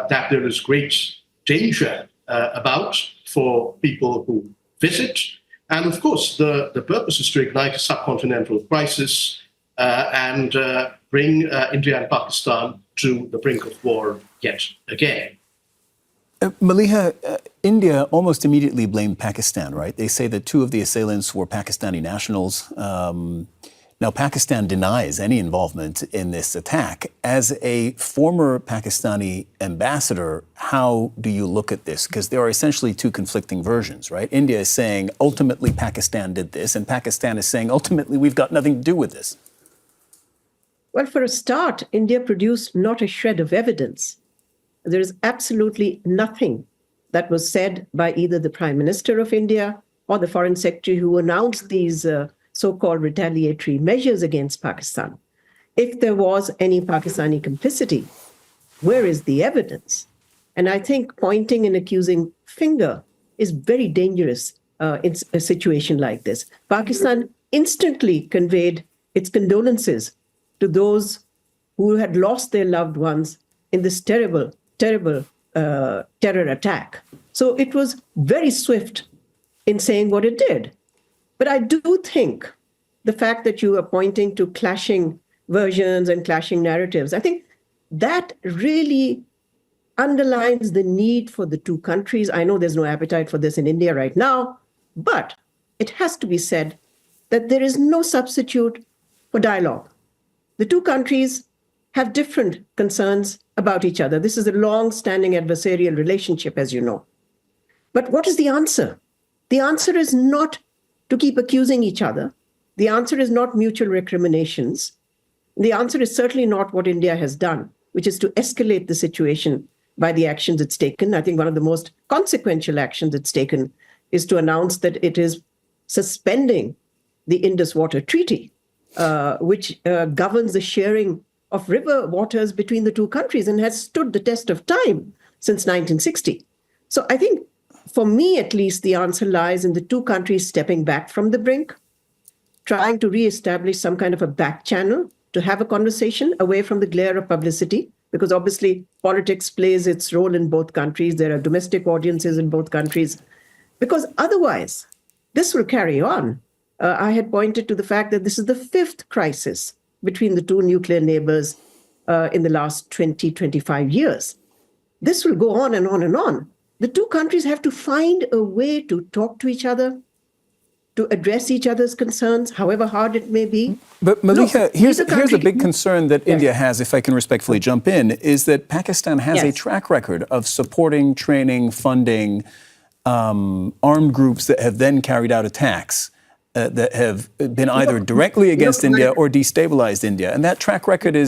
that there is great danger about for people who visit. And of course, the purpose is to ignite a subcontinental crisis and bring India and Pakistan to the brink of war yet again. Maliha, India almost immediately blamed Pakistan, right? They say that two of the assailants were Pakistani nationals. Now, Pakistan denies any involvement in this attack. As a former Pakistani ambassador, how do you look at this? Because there are essentially two conflicting versions, right? India is saying, ultimately, Pakistan did this, and Pakistan is saying, ultimately, we've got nothing to do with this. Well, for a start, India produced not a shred of evidence. There is absolutely nothing that was said by either the Prime Minister of India or the Foreign Secretary who announced these so-called retaliatory measures against Pakistan. If there was any Pakistani complicity, where is the evidence? And I think pointing an accusing finger is very dangerous in a situation like this. Pakistan instantly conveyed its condolences to those who had lost their loved ones in this terrible terror attack. So it was very swift in saying what it did. But I do think the fact that you are pointing to clashing versions and clashing narratives, I think that really underlines the need for the two countries. I know there's no appetite for this in India right now, but it has to be said that there is no substitute for dialogue. The two countries have different concerns about each other. This is a long-standing adversarial relationship, as you know. But what is the answer? The answer is not to keep accusing each other. The answer is not mutual recriminations. The answer is certainly not what India has done, which is to escalate the situation by the actions it's taken. I think one of the most consequential actions it's taken is to announce that it is suspending the Indus Water Treaty, which governs the sharing of river waters between the two countries and has stood the test of time since 1960. So I think, for me at least, the answer lies in the two countries stepping back from the brink, trying to reestablish some kind of a back channel to have a conversation away from the glare of publicity, because obviously politics plays its role in both countries. There are domestic audiences in both countries, because otherwise this will carry on. I had pointed to the fact that this is the fifth crisis between the two nuclear neighbors in the last 20, 25 years. This will go on and on and on. The two countries have to find a way to talk to each other, to address each other's concerns, however hard it may be. But Maliha, here's a big concern that India has, if I can respectfully jump in, is that Pakistan has a track record of supporting, training, funding armed groups that have then carried out attacks that have been either directly against India or destabilized India. And that track record is